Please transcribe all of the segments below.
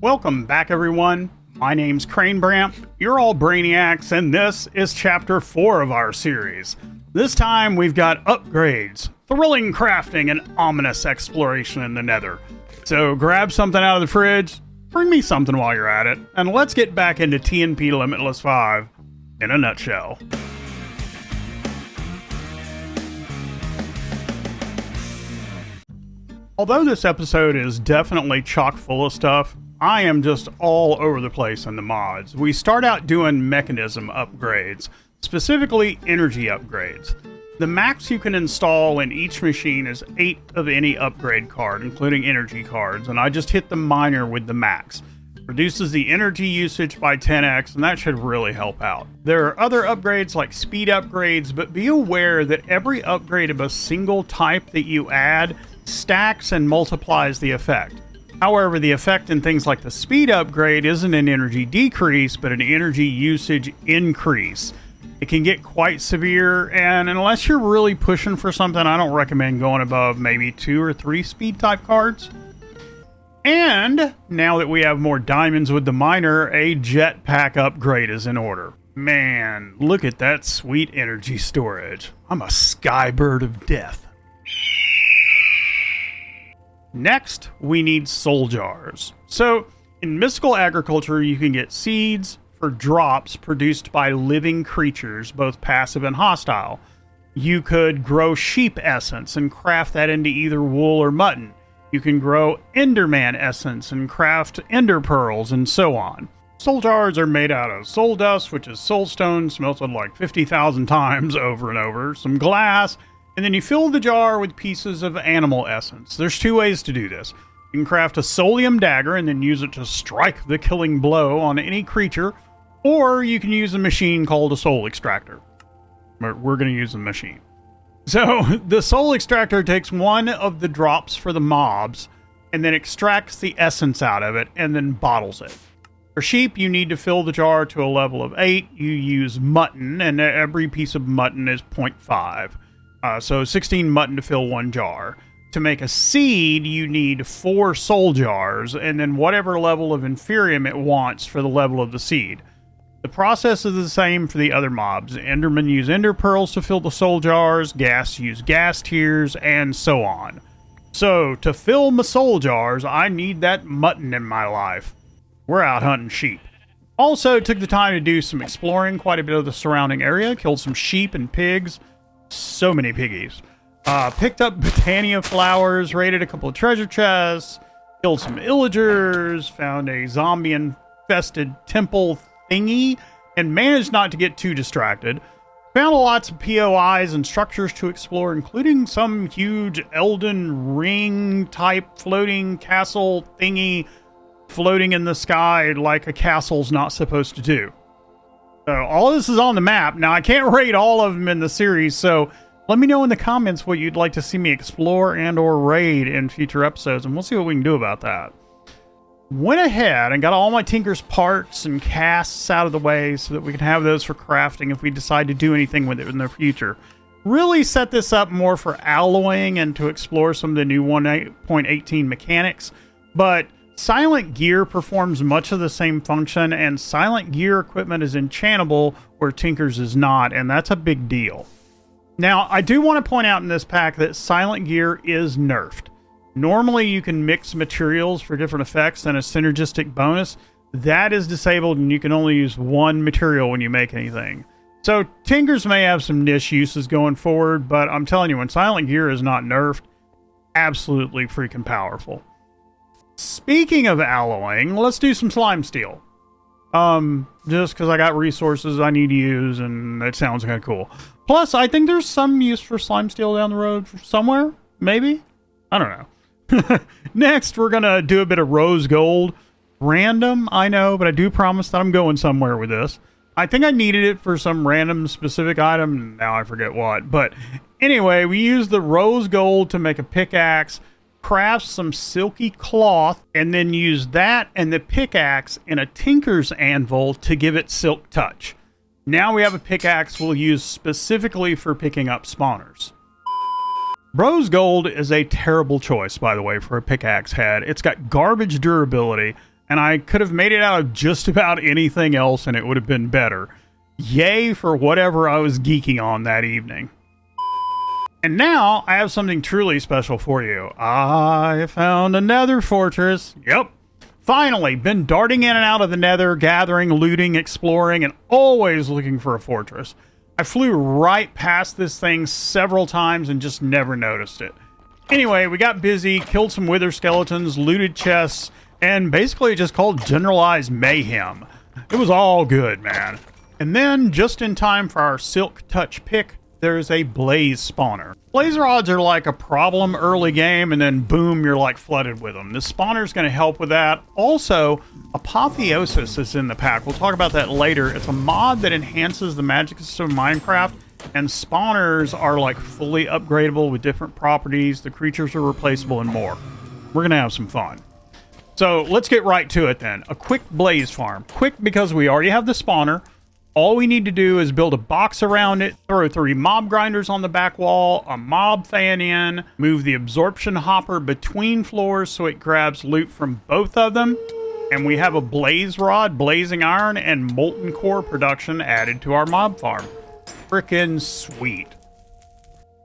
Welcome back, everyone. My name's Cranebramp, you're all brainiacs, and this is chapter 4 of our series. This time we've got upgrades, thrilling crafting, and ominous exploration in the Nether. So grab something out of the fridge, bring me something while you're at it, and let's get back into TNP Limitless5 in a nutshell. Although this episode is definitely chock full of stuff, I am just all over the place in the mods. We start out doing mechanism upgrades, specifically energy upgrades. The max you can install in each machine is 8 of any upgrade card, including energy cards, and I just hit the minor with the max. Reduces the energy usage by 10x, and that should really help out. There are other upgrades like speed upgrades, but be aware that every upgrade of a single type that you add stacks and multiplies the effect. However, the effect in things like the speed upgrade isn't an energy decrease, but an energy usage increase. It can get quite severe, and unless you're really pushing for something, I don't recommend going above maybe 2 or 3 speed type cards. And now that we have more diamonds with the miner, a jetpack upgrade is in order. Man, look at that sweet energy storage. I'm a skybird of death. Next, we need soul jars. So, in mystical agriculture, you can get seeds for drops produced by living creatures, both passive and hostile. You could grow sheep essence and craft that into either wool or mutton. You can grow Enderman essence and craft ender pearls, and so on. Soul jars are made out of soul dust, which is soul stone, smelted like 50,000 times over and over, some glass, and then you fill the jar with pieces of animal essence. There's 2 ways to do this. You can craft a soulium dagger and then use it to strike the killing blow on any creature, or you can use a machine called a soul extractor. We're going to use the machine. So the soul extractor takes one of the drops for the mobs and then extracts the essence out of it and then bottles it. For sheep, you need to fill the jar to a level of 8. You use mutton, and every piece of mutton is 0.5. So 16 mutton to fill 1 jar. To make a seed, you need 4 soul jars, and then whatever level of inferium it wants for the level of the seed. The process is the same for the other mobs. Endermen use ender pearls to fill the soul jars, ghast use ghast tears, and so on. So, to fill my soul jars, I need that mutton in my life. We're out hunting sheep. Also, took the time to do some exploring, quite a bit of the surrounding area, killed some sheep and pigs. So many piggies. Picked up Botania flowers, raided a couple of treasure chests, killed some illagers, found a zombie-infested temple thingy, and managed not to get too distracted. Found lots of POIs and structures to explore, including some huge Elden Ring type floating castle thingy floating in the sky like a castle's not supposed to do. So all this is on the map. Now, I can't rate all of them in the series, so let me know in the comments what you'd like to see me explore and or raid in future episodes, and we'll see what we can do about that. Went ahead and got all my Tinker's parts and casts out of the way so that we can have those for crafting if we decide to do anything with it in the future. Really set this up more for alloying and to explore some of the new 1.18 mechanics, but silent gear performs much of the same function, and silent gear equipment is enchantable where Tinker's is not, and that's a big deal. Now, I do want to point out in this pack that silent gear is nerfed. Normally, you can mix materials for different effects and a synergistic bonus. That is disabled, and you can only use one material when you make anything. So, Tinker's may have some niche uses going forward, but I'm telling you, when silent gear is not nerfed, absolutely freaking powerful. Speaking of alloying, let's do some slime steel. Just because I got resources I need to use, and it sounds kind of cool. Plus, I think there's some use for slime steel down the road somewhere. Maybe? I don't know. Next, we're going to do a bit of rose gold. Random, I know, but I do promise that I'm going somewhere with this. I think I needed it for some random specific item. Now I forget what. But anyway, we used the rose gold to make a pickaxe, craft some silky cloth, and then use that and the pickaxe in a tinker's anvil to give it silk touch. Now we have a pickaxe we'll use specifically for picking up spawners. Rose gold is a terrible choice, by the way, for a pickaxe head. It's got garbage durability, and I could have made it out of just about anything else and it would have been better. Yay for whatever I was geeking on that evening. And now I have something truly special for you. I found a Nether Fortress. Yep. Finally, been darting in and out of the Nether, gathering, looting, exploring, and always looking for a fortress. I flew right past this thing several times and just never noticed it. Anyway, we got busy, killed some wither skeletons, looted chests, and basically just called generalized mayhem. It was all good, man. And then, just in time for our Silk Touch pick, there's a blaze spawner. Blaze rods are like a problem early game, and then boom, you're like flooded with them. This spawner's going to help with that. Also, Apotheosis is in the pack. We'll talk about that later. It's a mod that enhances the magic system of Minecraft, and spawners are like fully upgradable with different properties. The creatures are replaceable and more. We're going to have some fun. So let's get right to it then. A quick blaze farm. Quick because we already have the spawner. All we need to do is build a box around it, throw 3 mob grinders on the back wall, a mob fan in, move the absorption hopper between floors so it grabs loot from both of them, and we have a blaze rod, blazing iron, and molten core production added to our mob farm. Frickin' sweet.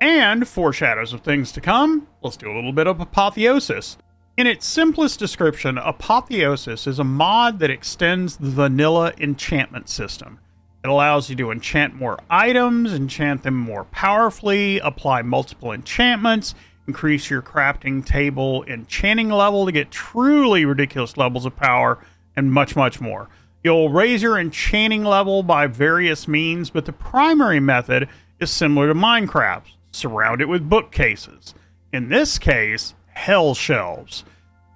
And foreshadows of things to come, let's do a little bit of Apotheosis. In its simplest description, Apotheosis is a mod that extends the vanilla enchantment system. It allows you to enchant more items, enchant them more powerfully, apply multiple enchantments, increase your crafting table enchanting level to get truly ridiculous levels of power, and much, much more. You'll raise your enchanting level by various means, but the primary method is similar to Minecraft. Surround it with bookcases. In this case, hell shelves.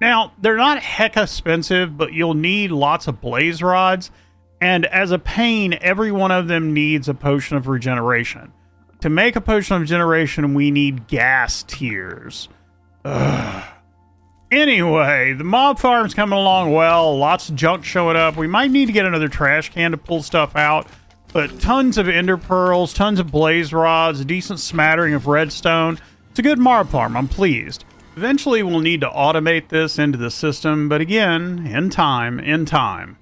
Now, they're not heck expensive, but you'll need lots of blaze rods. And as a pain, every one of them needs a potion of regeneration. To make a potion of regeneration, we need gas tiers. Ugh. Anyway, the mob farm's coming along well. Lots of junk showing up. We might need to get another trash can to pull stuff out. But tons of ender pearls, tons of blaze rods, a decent smattering of redstone. It's a good mob farm. I'm pleased. Eventually, we'll need to automate this into the system. But again, in time.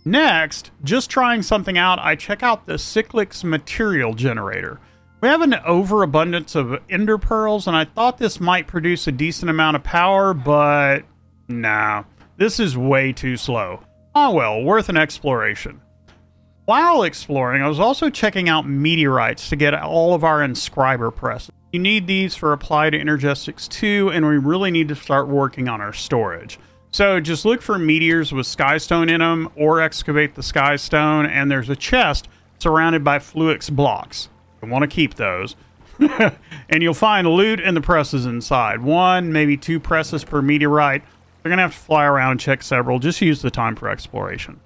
Next, just trying something out, I check out the Cyclic's material generator. We have an overabundance of ender pearls, and I thought this might produce a decent amount of power, but nah, this is way too slow. Oh well, worth an exploration. While exploring, I was also checking out meteorites to get all of our inscriber presses. You need these for Applied Energetics 2, and we really need to start working on our storage. So just look for meteors with skystone in them, or excavate the skystone, and there's a chest surrounded by fluix blocks. You want to keep those. And you'll find loot and the presses inside. 1, maybe 2 presses per meteorite. You're going to have to fly around and check several. Just use the time for exploration.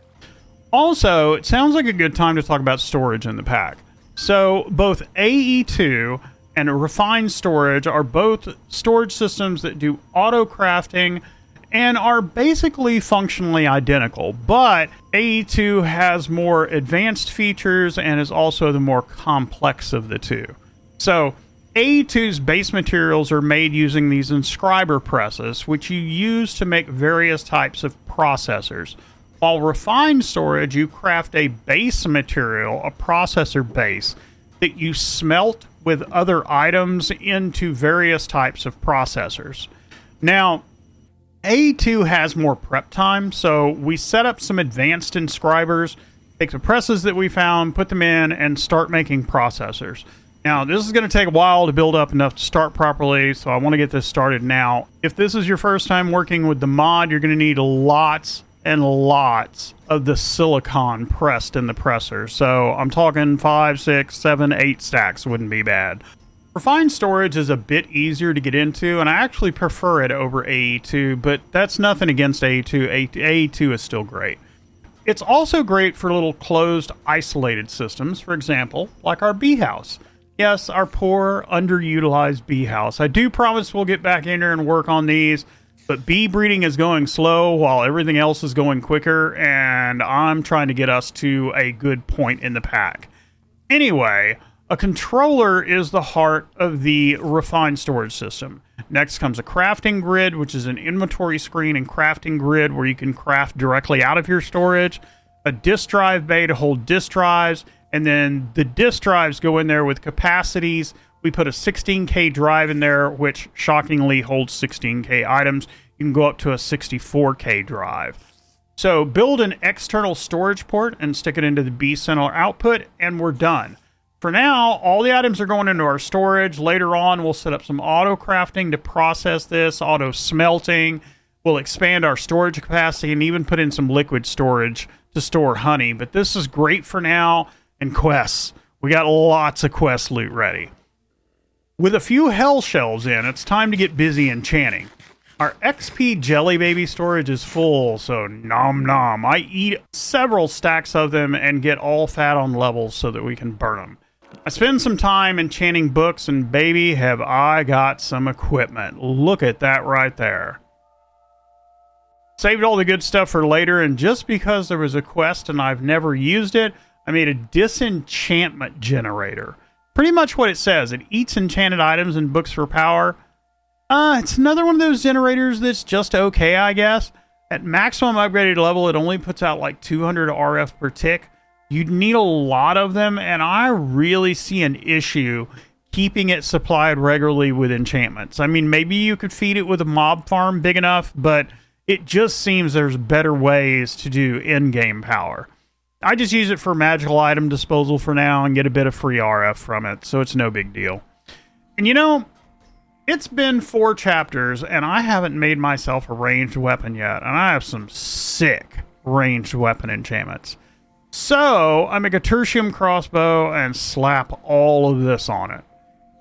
Also, it sounds like a good time to talk about storage in the pack. So both AE2 and Refined Storage are both storage systems that do auto crafting and are basically functionally identical, but AE2 has more advanced features and is also the more complex of the two. So AE2's base materials are made using these inscriber presses, which you use to make various types of processors. While Refined Storage, you craft a base material, a processor base, that you smelt with other items into various types of processors. Now, A2 has more prep time, so we set up some advanced inscribers, take the presses that we found, put them in, and start making processors. Now, this is going to take a while to build up enough to start properly, so I want to get this started now. If this is your first time working with the mod, you're going to need lots and lots of the silicon pressed in the presser. So I'm talking 5, 6, 7, 8 stacks wouldn't be bad. Refined Storage is a bit easier to get into, and I actually prefer it over AE2, but that's nothing against AE2. AE2 is still great. It's also great for little closed, isolated systems, for example, like our bee house. Yes, our poor, underutilized bee house. I do promise we'll get back in here and work on these, but bee breeding is going slow while everything else is going quicker, and I'm trying to get us to a good point in the pack. Anyway, A controller is the heart of the refined storage system. Next comes a crafting grid, which is an inventory screen and crafting grid where you can craft directly out of your storage. A disk drive bay to hold disk drives, and then the disk drives go in there with capacities. We put a 16K drive in there, which shockingly holds 16K items. You can go up to a 64K drive. So build an external storage port and stick it into the B center output, and we're done. For now, all the items are going into our storage. Later on, we'll set up some auto crafting to process this, auto smelting. We'll expand our storage capacity and even put in some liquid storage to store honey. But this is great for now. And quests. We got lots of quest loot ready. With a few hell shells in, it's time to get busy enchanting. Our XP Jelly Baby storage is full, so nom nom. I eat several stacks of them and get all fat on levels so that we can burn them. I spend some time enchanting books, and baby, have I got some equipment. Look at that right there. Saved all the good stuff for later, and just because there was a quest and I've never used it, I made a disenchantment generator. Pretty much what it says. It eats enchanted items and books for power. It's another one of those generators that's just okay, I guess. At maximum upgraded level, it only puts out like 200 RF per tick. You'd need a lot of them, and I really see an issue keeping it supplied regularly with enchantments. I mean, maybe you could feed it with a mob farm big enough, but it just seems there's better ways to do in-game power. I just use it for magical item disposal for now and get a bit of free RF from it, so it's no big deal. And you know, it's been 4 chapters, and I haven't made myself a ranged weapon yet, and I have some sick ranged weapon enchantments. So, I make a tertium crossbow and slap all of this on it.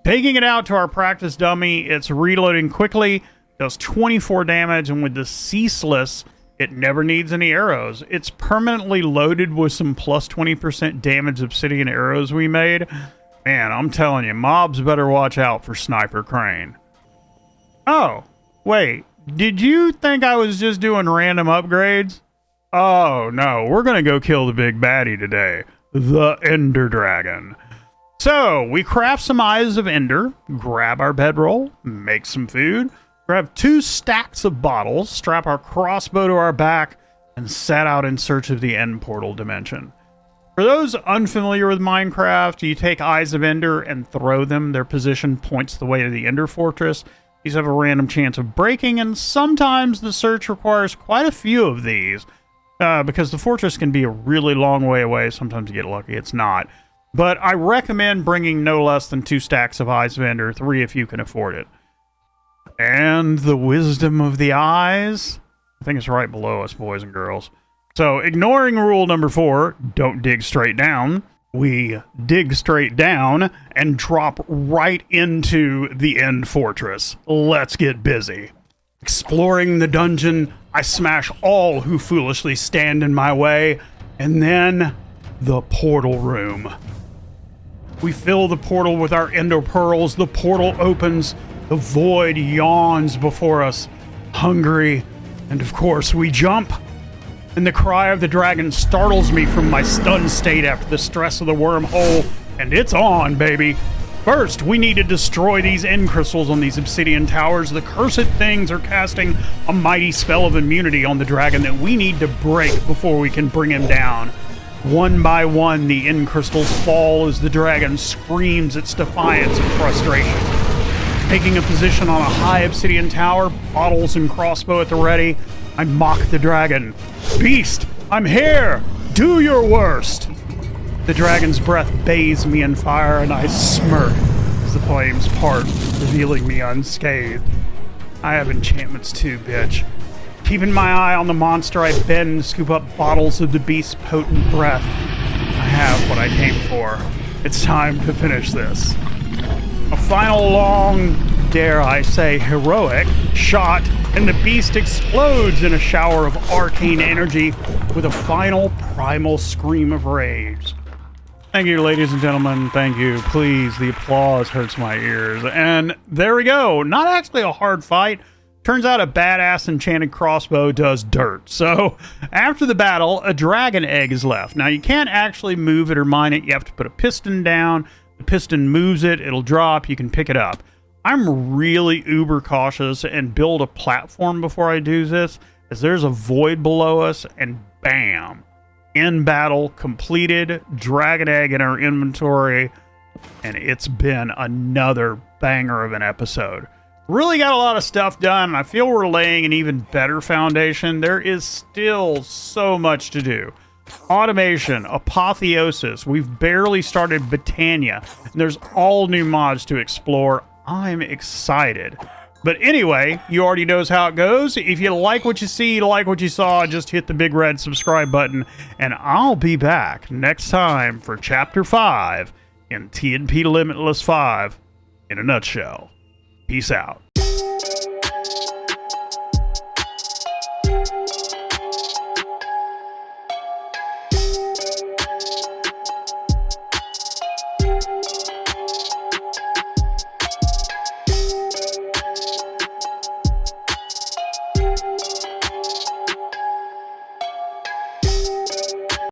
Taking it out to our practice dummy, it's reloading quickly, does 24 damage, and with the ceaseless, it never needs any arrows. It's permanently loaded with some plus 20% damage obsidian arrows we made. Man, I'm telling you, mobs better watch out for Sniper Crane. Oh, wait. Did you think I was just doing random upgrades? Oh, no. We're going to go kill the big baddie today. The Ender Dragon. So, we craft some Eyes of Ender, grab our bedroll, make some food, grab 2 stacks of bottles, strap our crossbow to our back, and set out in search of the end portal dimension. For those unfamiliar with Minecraft, you take Eyes of Ender and throw them. Their position points the way to the Ender Fortress. These have a random chance of breaking, and sometimes the search requires quite a few of these, because the fortress can be a really long way away. Sometimes you get lucky, it's not. But I recommend bringing no less than 2 stacks of Eyes of Ender, 3 if you can afford it. And the wisdom of the eyes. I think it's right below us, boys and girls. So, ignoring rule number 4, don't dig straight down. We dig straight down and drop right into the end fortress. Let's get busy. Exploring the dungeon, I smash all who foolishly stand in my way. And then, the portal room. We fill the portal with our ender pearls. The portal opens. The void yawns before us, hungry, and of course we jump. And the cry of the dragon startles me from my stunned state after the stress of the wormhole, and it's on, baby. First, we need to destroy these end crystals on these obsidian towers. The cursed things are casting a mighty spell of immunity on the dragon that we need to break before we can bring him down. One by one, the end crystals fall as the dragon screams its defiance and frustration. Taking a position on a high obsidian tower, bottles and crossbow at the ready, I mock the dragon. Beast, I'm here! Do your worst! The dragon's breath bathes me in fire, and I smirk as the flames part, revealing me unscathed. I have enchantments too, bitch. Keeping my eye on the monster, I bend and scoop up bottles of the beast's potent breath. I have what I came for. It's time to finish this. A final long, dare I say heroic, shot, and the beast explodes in a shower of arcane energy with a final primal scream of rage. Thank you, ladies and gentlemen. Thank you. Please, the applause hurts my ears. And there we go. Not actually a hard fight. Turns out a badass enchanted crossbow does dirt. So, after the battle, a dragon egg is left. Now, you can't actually move it or mine it. You have to put a piston down, The piston moves it, it'll drop, you can pick it up. I'm really uber cautious and build a platform before I do this, as there's a void below us, and bam, in battle, completed, dragon egg in our inventory, and it's been another banger of an episode. Really got a lot of stuff done, and I feel we're laying an even better foundation. There is still so much to do. Automation, Apotheosis, we've barely started Britannia, and there's all new mods to explore. I'm excited. But anyway, you already knows how it goes. If you like what you see, like what you saw, just hit the big red subscribe button, and I'll be back next time for Chapter 5 in TNP Limitless 5 in a nutshell. Peace out.